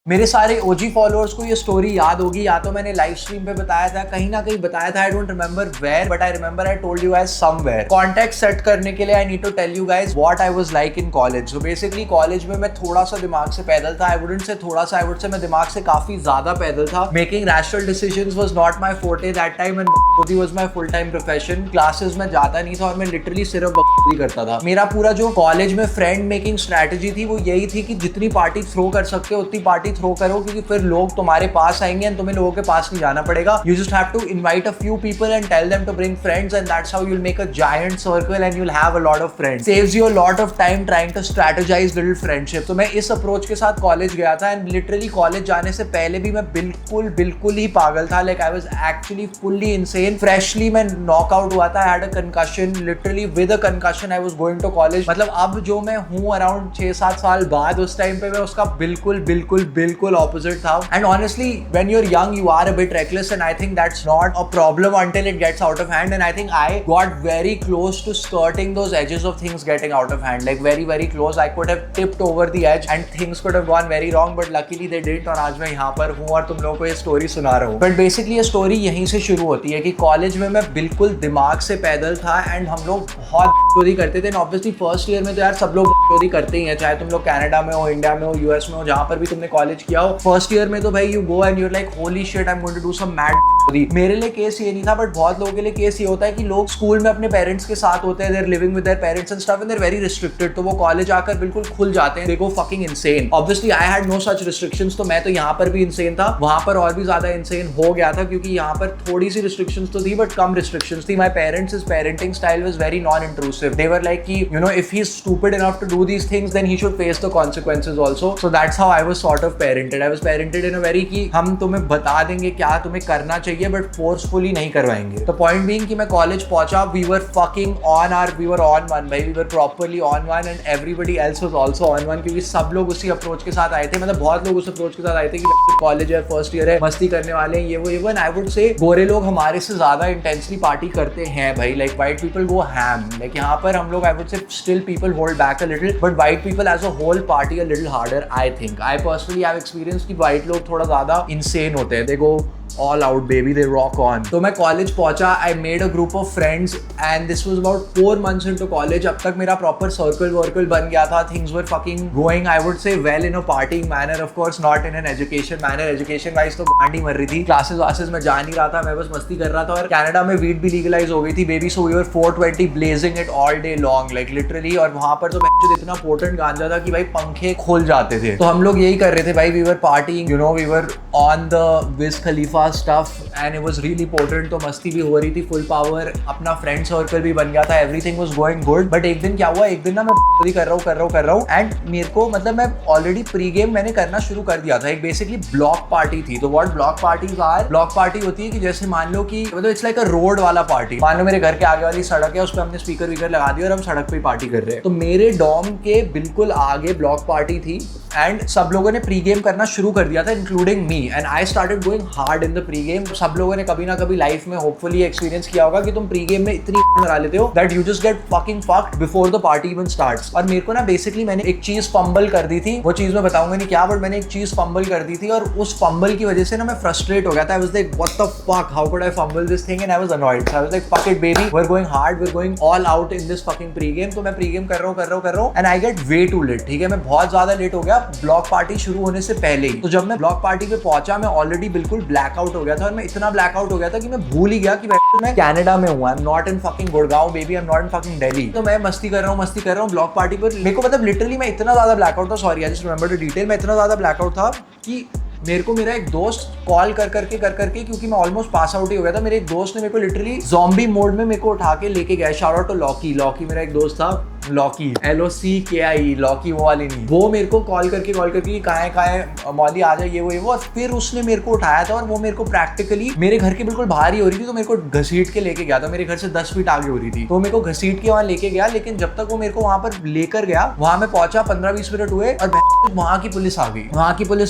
मेरे सारे ओजी फॉलोअर्स को ये स्टोरी याद होगी, या तो मैंने लाइव स्ट्रीम पे बताया था, कहीं ना कहीं बताया था। I don't remember where, but I remember I told you guys somewhere. Context set करने के लिए I need to tell you guys what I was like in college. So basically college में मैं थोड़ा सा दिमाग से पैदल था। आई वुडंट से थोड़ा सा, आई वुड से मैं दिमाग से काफी ज्यादा पैदल था। Making rational decisions was not my forte that time and बकचोदी was my full time profession. Classes में जाता नहीं था और मैं लिटरली सिर्फ बकचोदी करता था। मेरा पूरा जो कॉलेज में फ्रेंड मेकिंग स्ट्रेटजी थी वो यही थी कि जितनी पार्टी थ्रो कर सकते हो उतनी पार्टी थ्रो करो, क्योंकि फिर लोग तुम्हारे पास आएंगे एंड तुम्हें लोगों के पास नहीं जाना पड़ेगा। You just have to invite a few people and tell them to bring friends and that's how you'll make a giant circle and you'll have a lot of friends. Saves you a lot of time trying to strategize little friendship. तो मैं इस approach के साथ college गया था and literally college जाने से पहले भी मैं बिल्कुल ही पागल था। Like I was actually fully insane. Freshly मैं नॉकआउट हुआ था। I had a concussion, literally with a concussion I was going to college. मतलब अब जो मैं हूँ अराउंड 6-7 साल बाद, उस टाइम पे मैं उसका बिल्कुल ऑपोजिट था। And honestly when you are young you are a bit reckless and I think that's not a problem until it gets out of hand. And I think I got very close to skirting those edges of things getting out of hand, like very close. I could have tipped over the edge and things could have gone very wrong, but luckily they didn't. और आज मैं यहाँ पर हूँ और तुम लोगों को ये स्टोरी सुना रहा हूँ। बट बेसिकली ये स्टोरी यहीं से शुरू होती है कि कॉलेज में मैं बिल्कुल दिमाग से पैदल था एंड हम लोग बहुत चोरी करते थे। ऑब्वियसली फर्स्ट ईयर में तो यार सब लोग चोरी करते ही हैं, चाहे तुम लोग कनाडा में हो, इंडिया में हो, यूएस में हो, जहाँ पर भी तुमने कॉलेज किया हो। फर्स्ट ईयर में तो भाई you go and you're like holy shit I am going to do some mad. मेरे लिए केस ये नहीं था, बट बहुत लोगों के लिए केस ये होता है कि लोग स्कूल में अपने पेरेंट्स के साथ होते हैं, they're living with their parents and stuff and they're very restricted, तो वो कॉलेज आकर बिल्कुल खुल जाते हैं, they go fucking insane. Obviously I had no such restrictions, तो मैं तो यहाँ पर भी इनसेन था, वहां पर और भी ज्यादा इनसेन हो गया था, क्योंकि यहाँ पर थोड़ी सी रिस्ट्रिक्शंस तो थी बट कम रिस्ट्रिक्शंस थी। My parents his parenting style was very non intrusive. They were like कि you know if he is stupid enough to do these things then he should face the consequences also. So that's how I was sort of parented. I was parented in a very कि हम तुम्हें बता देंगे क्या तुम्हें करना चाहिए but forcefully नहीं करवाएंगे। तो पॉइंट बीइंग कि मैं कॉलेज पहुंचा, we were fucking on one भाई, we were properly on one and everybody else was also on one, क्योंकि सब लोग उसी अप्रोच के साथ आए थे। मतलब बहुत लोग उस अप्रोच के साथ आए थे कि कॉलेज है, फर्स्ट ईयर है, मस्ती करने वाले हैं, ये वो। इवन आई वुड से गोरे लोग हमारे से ज्यादा इंटेंसली पार्टी करते हैं भाई। Like white people go ham, like यहाँ पर हम लोग I would say still people hold back a little, but white people as a whole party a little harder I think. I personally have experience कि white लोग थोड़ा ज्यादा insane होते हैं, they go all out baby, they rock on. तो मैं college पहुंचा, I made a group of friends and this was about 4 months into college. अब तक मेरा proper circle बन गया था, things were fucking going I would say well in a partying manner, of course not in an education manner. Education wise तो गांडी मर रही थी, क्लासेस में जा नहीं रहा था, मैं बस मस्ती कर रहा था। और कनाडा में वीड भी लीगलाइज हो गई थी baby, so we were 420 blazing it all day long like literally। और वहां पर तो इतना पोटेंट गांजा था कि भाई पंखे खोल जाते थे। तो हम लोग यही कर रहे थे भाई, we were partying, you know, we were on the Wiz Khalifa stuff and it was really potent। तो मस्ती भी हो रही थी फुल पावर, अपना फ्रेंड सर्कल भी बन गया था, everything was going good. But एक दिन क्या हुआ, एक दिन ना मैं कर रहा हूँ एंड मेरे को मतलब मैं ऑलरेडी प्री गेम मैंने करना शुरू कर दिया था। एक बेसिकली ब्लॉक पार्टी थी। तो what block parties are, block party होती है कि जैसे मान लो कि मतलब इट्स लाइक अ रोड वाला पार्टी। मान लो मेरे घर के आगे वाली सड़क है, उस पर हमने स्पीकर वीकर लगा दिया और हम सड़क पे पार्टी कर रहे हैं। तो मेरे डॉम के बिल्कुल आगे ब्लॉक पार्टी थी एंड सब लोगों ने प्री गेम करना शुरू कर दिया था including me and I started going hard in the pre game. सब लोगों ने कभी ना कभी लाइफ में होपफुली एक्सपीरियंस किया होगा कि तुम प्री गेम में इतनी मरा लेते हो that you just get fucking fucked before the party even starts. और मेरे को ना बेसिकली मैंने एक चीज फंबल कर दी थी, वो चीज मैं बताऊंगा नहीं क्या, बट मैंने एक चीज फंबल कर दी थी और उस फंबल की वजह से ना मैं फ्रस्ट्रेट हो गया था। I was like what the fuck, how could I fumble this thing and I was annoyed. I was like fuck it baby, we are going hard, we are going all out in this fucking pre game. तो मैं pre game कर रहा हूँ and I get way too late. ठीक है, मैं बहुत ज्यादा लेट हो गया ब्लॉक पार्टी शुरू होने से पहले ही। तो जब मैं ब्लॉक पार्टी पे पहुंचा मैं ऑलरेडी बिल्कुल ब्लैकआउट हो गया था और मैं इतना ब्लैकआउट हो गया था कि मैं भूल ही गया कि मैं कनाडा में हूँ। आई am not in fucking Gurgaon baby, I am not in fucking Delhi. तो मैं मस्ती कर रहा हूँ ब्लॉक पार्टी पर। मेरे को मतलब लिटरली मैं इतना ज्यादा ब्लैकआउट था, sorry I just remember the detail, मैं इतना ज्यादा ब्लैकआउट था कि मेरे को मेरा एक दोस्त कॉल कर करके क्योंकि मैं ऑलमोस्ट पास आउट ही हो गया था, मेरे एक दोस्त ने मेरे को लिटरली ज़ॉम्बी मोड में मेरे को उठा के लेके गया। शाउट आउट टू लॉकी मेरा एक दोस्त था, लॉकी LOCKI, लॉकी वो वाली नहीं। वो मेरे को कॉल करके कहाँ है मौली आ जाए, ये वो। और फिर उसने मेरे को उठाया था और वो मेरे को प्रैक्टिकली मेरे घर के बिल्कुल बाहर ही हो रही थी, तो मेरे को घसीट के लेके गया था। मेरे घर से 10 फीट आगे हो रही थी, तो मेरे को घसीट के वहाँ लेके गया। लेकिन जब तक वो मेरे को वहाँ पर लेकर गया, वहाँ मैं पहुंचा 15-20 मिनट हुए और वहाँ की पुलिस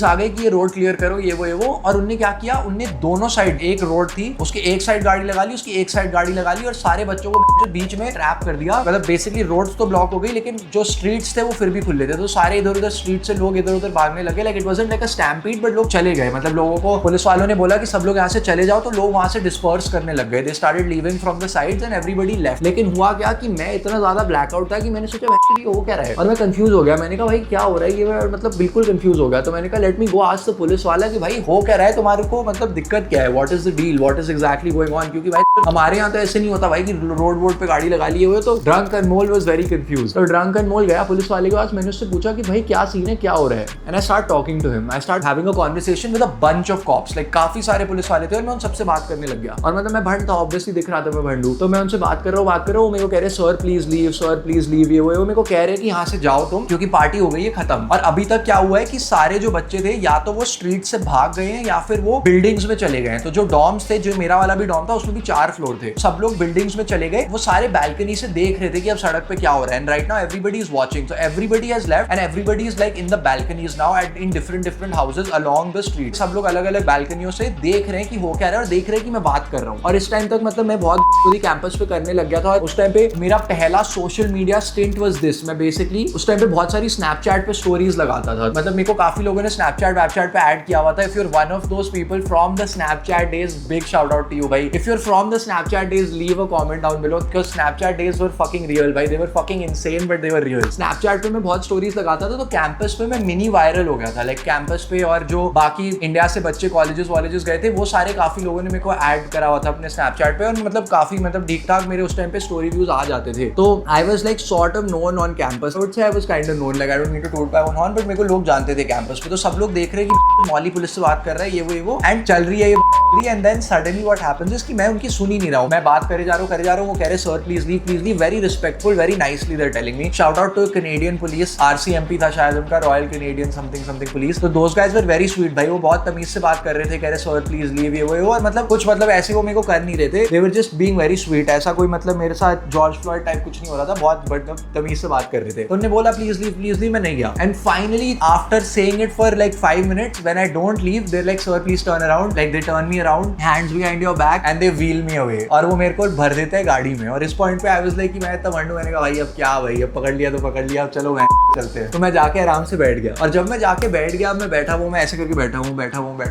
आ गई कि ये रोड क्लियर करो, ये वो। और उनने क्या किया, उनने दोनों साइड, एक रोड थी उसकी एक साइड गाड़ी लगा ली, उसकी एक साइड गाड़ी लगा ली और सारे बच्चों को बीच में ट्रैप कर दिया। मतलब बेसिकली रोड्स तो ब्लॉक हो गई, लेकिन जो स्ट्रीट्स थे वो फिर भी खुले थे, तो सारे इधर उधर स्ट्रीट से लोग इधर उधर भागने लगे। Like it wasn't like a stampede, but लोग चले गए। मतलब लोगों को पुलिस वालों ने बोला कि सब लोग यहाँ से चले जाओ, तो लोग वहां से डिस्पर्स करने लग गए। They started leaving from the sides and everybody left. लेकिन हुआ क्या कि मैं इतना ज्यादा ब्लैकआउट था कि मैंने सोचा ये हो क्या रहा है, और मैं कंफ्यूज हो गया। मैंने कहा भाई क्या हो रहा है ये, मैं मतलब बिल्कुल कंफ्यूज हो गया। तो मैंने कहा let me go ask the police वाला कि भाई हो क्या रहा है तुम्हारे को, मतलब दिक्कत क्या है, what is the deal, what is exactly going on. क्योंकि भाई हमारे यहाँ तो ऐसे नहीं होता भाई कि रोड पे गाड़ी लगा लिए हुए। तो drunk Anmol was very confuse. तो ड्रंक अनमोल गया पुलिस वाले के पास, मैंने उससे पूछा कि भाई क्या सीन है, क्या हो रहा है। And I start talking to him, I start having a conversation with a bunch of cops. Like काफी सारे पुलिस वाले थे और मैं उन सबसे बात करने लग गया। और मतलब मैं भंड था, ऑब्वियसली दिख रहा था मैं भंड हूं। तो मैं उनसे बात कर रहा हूँ, मेरे को कह रहे सर प्लीज लीव, ये वो मेरे को कह रहे कि यहाँ से जाओ तुम, क्योंकि पार्टी हो गई है खत्म। और अभी तक क्या हुआ है कि सारे जो बच्चे थे या तो वो स्ट्रीट से भाग गए हैं या फिर वो बिल्डिंग्स में चले गए हैं। तो जो डॉर्म्स थे, जो मेरा वाला भी डॉर्म था, उसमें भी 4 फ्लोर थे, सब लोग बिल्डिंग्स में चले गए। वो सारे बैल्कनी से देख रहे थे कि अब सड़क पे क्या हो रहा है। And right now everybody is watching, so everybody has left and everybody is like in the balconies now at in different houses along the street. सब लोग अलग अलग बैल्कनियों से देख रहे हैं कि हो क्या रहा है और देख रहे हैं कि मैं बात कर रहा हूँ। और इस टाइम तक मतलब मैं बहुत पूरी कैंपस पे करने लग गया था। और उस टाइम पे मेरा पहला social media stint was this. मैं बेसिकली उस टाइम पे बहुत सारी स्नैपचैट पे स्टोरीज लगाता था। मतलब मेरे को काफी लोगों ने स्नैपचैट पे ऐड किया हुआ था। If you are one of those people from the Snapchat days, big shout out to you भाई। If you are from the Snapchat days, leave a comment down below, because Snapchat days were fucking real भाई। They were fucking insane but they were real. Snapchat पे मैं बहुत stories लगाता था, तो campus पे मैं मिनी वायरल हो गया था। लाइक कैंपस पे और जो बाकी इंडिया से बच्चे कॉलेजेस गए थे, वो सारे काफी लोगों ने मेरे को ऐड करा हुआ था अपने स्नैपचैट पे। और मतलब काफी मतलब ठीक ठाक मेरे उस टाइम पे स्टोरी व्यूज आ जाते थे। तो I was like sort of known on campus. I would say I was kind of known, like I don't need to toot my own horn, but मेरे को लोग जानते थे कैंपस पे। तो सब लोग देख रहे हैं कि मौली पुलिस से बात कर रहा है, ये वो एंड चल रही है ये। And then suddenly what happens is कि मैं उनकी सुन ही नहीं रहा हूं। मैं बात करे जा रहा हूं, वो कह रहे sir please leave, very respectful, very nicely they are telling me. Shout out to Canadian police, RCMP था शायद उनका, रॉयल कैनेडियन समथिंग पुलिस। तो those guys were very sweet भाई। वो बहुत तमीज से बात कर रहे थे, कह रहे सर प्लीज लीव, ये वो। और मतलब कुछ मतलब ऐसे वो मेरे को कर नहीं रहे थे। They were just being very sweet. ऐसा कोई मतलब मेरे साथ जॉर्ज फ्लॉयड टाइप कुछ नहीं हो रहा था। बहुत तमीज से बात कर रहे थे। तो उन्होंने बोला प्लीज लीव, मैं नहीं गया। And finally after saying it for like 5 minutes, when I don't leave, they're like sir please turn around, like they turn me around, hands behind your back and they wheel me away। और वो मेरे को भर देते हैं गाड़ी में। और इस पॉइंट पे I was like कि मैं इतना मंडू, मैंने कहा भाई अब क्या भाई, अब पकड़ लिया तो पकड़ लिया, अब चलो चलते हैं। तो मैं जाके आराम से बैठ गया। और जब मैं जाके बैठ गया, मैं बैठा हुआ, मैं ऐसे करके बैठा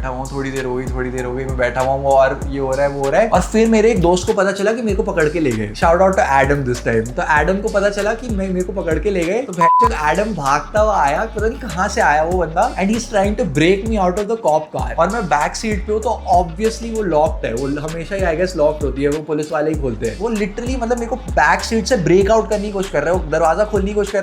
हूँ, थोड़ी देर हो गई, मैं बैठा हुआ हूँ और ये हो रहा है वो हो रहा है। और फिर मेरे एक दोस्त को पता चला कि मेरे को पकड़ के ले गए। Shout out to Adam this time. तो एडम को पता चला कि मेरे को पकड़ के ले गए। तो एडम भागता हुआ आया, पता नहीं कहाँ से आया वो बंदा, and he is trying to break me out of the cop car. और मैं बैक सीट पे हूँ, तो ऑब्वियसली वो लॉक्ड है, वो हमेशा ही आई गेस लॉक्ड होती है, वो पुलिस वाले ही खोलते हैं। वो लिटरली मतलब मेरे को बैक सीट से ब्रेक आउट करने की कोशिश कर रहा है, वो दरवाजा खोलने की कोशिश कर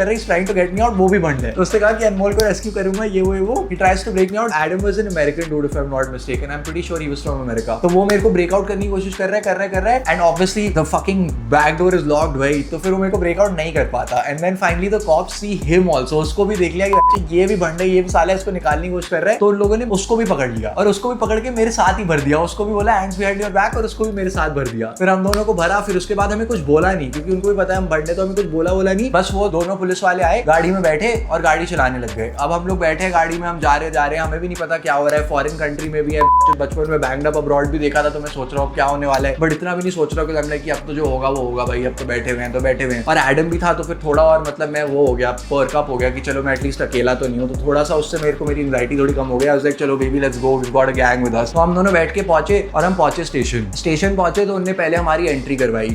रहा है, is trying to get me out. वो भी बंद है। तो उसने कहा कि अनमोल को रेस्क्यू करूंगा, ये वो। He tries to break me out. Adam was an American dude if I am not mistaken, I am pretty sure he was from America. तो वो मेरे को ब्रेक आउट करने की कोशिश कर रहा है and obviously the fucking back door is locked भाई। तो फिर वो मेरे को ब्रेक आउट नहीं कर पाता। And then finally the cops see him also. उसको भी देख लिया कि ये भी बंद है, ये भी साला इसको निकालने की कोशिश कर रहा है। तो उन लोगों ने उसको भी पकड़ लिया और उसको भी पकड़ के मेरे साथ ही भर दिया। उसको भी बोला हैंड्स बिहाइंड योर बैक, और उसको भी मेरे साथ भर दिया। फिर हम दोनों को भरा। फिर उसके बाद हमें कुछ बोला नहीं, क्योंकि उनको भी पता है हम बंडे, तो हमें कुछ बोला नहीं। बस वो दोनों पुलिस वाले आए, गाड़ी में बैठे और गाड़ी चलाने लग गए। अब हम लोग बैठे गाड़ी में, हम जा रहे हैं, हमें भी नहीं पता क्या हो रहा है। फॉरेन कंट्री में भी है, बचपन में बैंग्ड अप अब्रॉड भी देखा था, तो मैं सोच रहा हूँ क्या होने वाला है, बट इतना भी नहीं सोच रहा कि अब तो जो होगा वो होगा भाई, अब तो बैठे हुए हैं। और एडम भी था, तो फिर थोड़ा और मतलब मैं वो हो गया, पर्कअप हो गया कि चलो मैं एटलीस्ट अकेला तो नहीं हूँ। तो थोड़ा सा उससे मेरे को मेरी एंजाइटी थोड़ी कम हो गया। लाइक चलो baby let's go, we got a gang with us. तो हम दोनों बैठ के पहुंचे और हम पहुंचे स्टेशन पहुंचे। तो उन्होंने पहले हमारी एंट्री करवाई।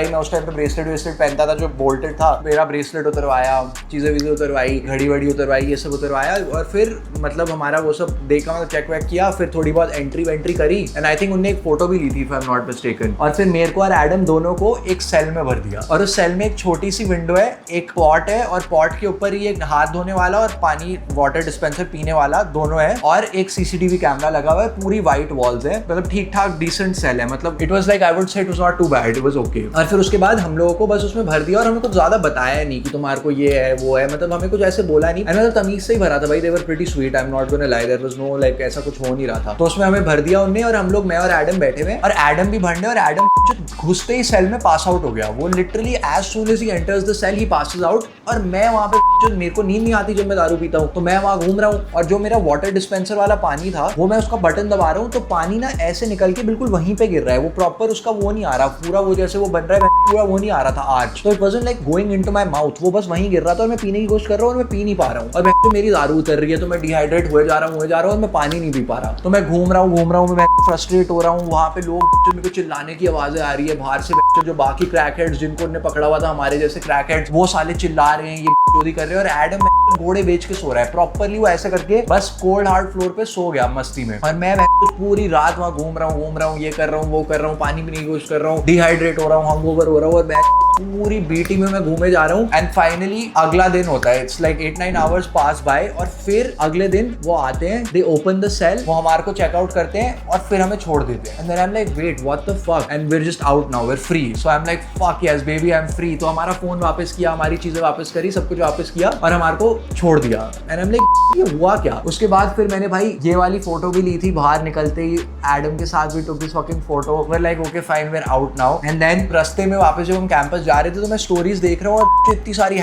मैं उस टाइम पे ब्रेसलेट पहनता था जो बोल्टेड था, मेरा ब्रेसलेट उतरवाया, चीजें उतरवाई, घड़ी उतरवाई, ये सब उतरवाया। और फिर मतलब हमारा वो सब देखा, मतलब चेक वेक किया। फिर थोड़ी बहुत एंट्री करी एंड आई थिंक उन्होंने एक फोटो भी ली थी if I am not mistaken. और फिर मेरे को और एडम दोनों को एक सेल में भर दिया। और उस सेल में एक छोटी सी विंडो है, एक पॉट है, और पॉट के ऊपर ही एक हाथ धोने वाला और पानी वाटर डिस्पेंसर पीने वाला दोनों है, और एक सीसीटीवी कैमरा लगा हुआ है। पूरी व्हाइट वॉल्स है, मतलब ठीक ठाक डिसेंट सेल है। मतलब it was like I would say it was not too bad, it was okay. और फिर उसके बाद हम लोगों को बस उसमें भर दिया और हमें कुछ ज्यादा बताया नहीं कि तुम्हारे को ये है वो है, मतलब हमें कुछ ऐसे बोला नहीं। मतलब तमीज से ही भरा था भाई, they were pretty sweet, I am not gonna lie, there was no like ऐसा कुछ हो नहीं रहा था। तो उसमें हमें भर दिया उन्होंने, और हम लोग, मैं और एडम बैठे हुए, और एडम भी भरने, और एडम घुसते ही सेल में पास आउट हो गया। वो literally as soon as he enters the cell he passes out. और मैं वहां पे, मेरे को नींद नहीं आती जब मैं दारू पीता हूँ, तो मैं वहां घूम रहा हूँ, और जो मेरा वाटर डिस्पेंसर वाला पानी था, वो मैं उसका बटन दबा रहा हूँ, तो पानी ना ऐसे निकल के बिल्कुल वहीं पे गिर रहा है। वो प्रॉपर उसका वो नहीं आ रहा, पूरा वो जैसे वो बन रहा है पूरा वो नहीं आ रहा था आर्च, तो it wasn't like going into my mouth, वो बस वहीं गिर रहा था और मैं पीने की कोशिश कर रहा हूँ और मैं पी नहीं पा रहा हूँ, और तो मेरी दारू उतर रही है, तो मैं डिहाइड्रेट हुए जा रहा हूँ और मैं पानी नहीं पी पा रहा, तो मैं घूम रहा हूँ, मैं फ्रस्ट्रेट हो रहा हूँ। वहाँ पे लोग मेरे को चिल्लाने की आवाजें आ रही है बाहर से, जो बाकी क्रैक हेड्स जिनको उन्होंने पकड़ा हुआ था, हमारे जैसे क्रैक हेड्स, वो साले चिल्ला रहे हैं, ये चोरी कर रहे हैं, और एडम घोड़े बेच के सो रहा है प्रॉपरली, वो ऐसे करके बस कोल्ड हार्ड फ्लोर पे सो गया मस्ती में, और मैं पूरी रात वहाँ घूम रहा हूँ, ये कर रहा हूँ, वो कर रहा हूँ, पानी पीने की कोशिश कर रहा हूँ, डिहाइड्रेट हो रहा हूँ, हंगओवर हो रहा हूँ, और मैं पूरी बीटी में मैं घूमे जा रहा हूँ। एंड फाइनली अगला दिन होता है, it's like 8-9 hours pass by, और फिर अगले दिन वो आते हैं, दे ओपन द सेल, वो हमारे को चेकआउट करते हैं और फिर हमें छोड़ देते हैं। And then I am like wait what the fuck, and we are just out now, we are free. So I am like fuck yes baby I am free. तो हमारा फोन वापस किया, हमारी चीजें वापस करी, सब कुछ वापस किया और हमारे को छोड़ दिया। एंड आई एम लाइक ये हुआ क्या? उसके बाद फिर मैंने भाई ये वाली फोटो भी ली थी बाहर निकलते ही, एडम के साथ भी took this fucking photo, we are like okay fine we are out now. And then रास्ते में वापस जब हम कैंपस जा रहे थे तो मैं स्टोरीज देख रहा हूँ और इतनी सारी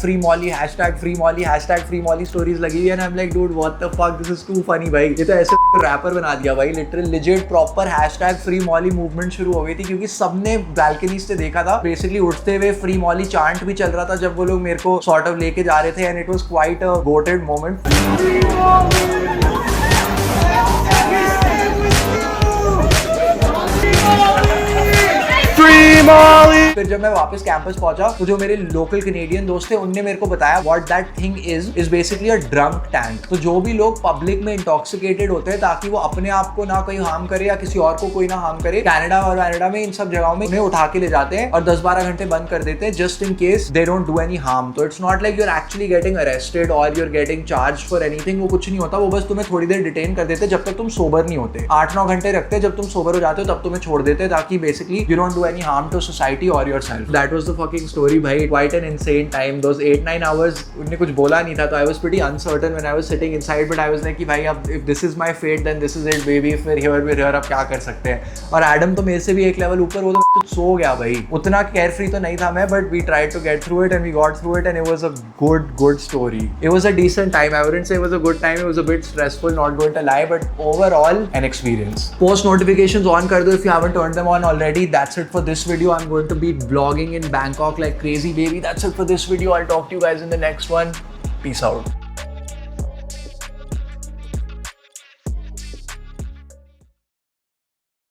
#free Molly, #free Molly, #free Molly stories लगी हुई है, आई am like dude what the fuck, this is to funny भाई, ये तो ऐसे रैपर बना दिया भाई, literal legit proper #free Molly movement शुरू हो गई थी, क्योंकि सबने बैल्कनी से देखा था बेसिकली उठते हुए फ्री मॉली चांट भी चल रहा था जब वो लोग मेरे को सॉर्ट ऑफ लेके जा रहे थे, and it was quite a GOATed moment. फिर जब मैं वापस कैंपस पहुंचा तो जो मेरे लोकल कैनेडियन दोस्त थे उनने मेरे को बताया what that thing is basically a drunk tank. तो जो भी लोग पब्लिक में इंटॉक्सिकेटेड होते हैं ताकि वो अपने आप को ना कोई हार्म करे या किसी और को कोई ना हार्म करे, कनाडा और वैनेडा में इन सब जगहों में उन्हें उठा के ले जाते हैं और 10-12 घंटे बंद कर देते हैं just in case they don't do any harm. तो it's not like you are actually getting arrested or you are getting charge for anything, वो कुछ नहीं होता, वो बस तुम्हें थोड़ी देर डिटेन कर देते जब तक तुम सोबर नहीं होते। 8-9 घंटे रखते, जब तुम सोबर हो जाते हो तब तुम्हें छोड़ देते ताकि basically you don't do any harm to society और yourself. That was the fucking story भाई, quite an insane time. Those 8-9 hours उन्होंने कुछ बोला नहीं था, तो I was pretty uncertain when I was sitting inside, but I was like कि भाई अब if this is my fate then this is it baby, फिर we're here, अब क्या कर सकते हैं। और एडम तो मेरे से भी एक लेवल ऊपर, वो तो कुछ सो गया भाई, उतना carefree तो नहीं था मैं, but we tried to get through it and we got through it and it was a good story. It was a decent time. I wouldn't say it was a good time, it was a bit stressful, not going to lie, but overall an experience. Post notifications on कर दो if you haven't turned them on already. That's it for this video. I'm going to be vlogging in Bangkok like crazy baby. That's it for this video. I'll talk to you guys in the next one. Peace out.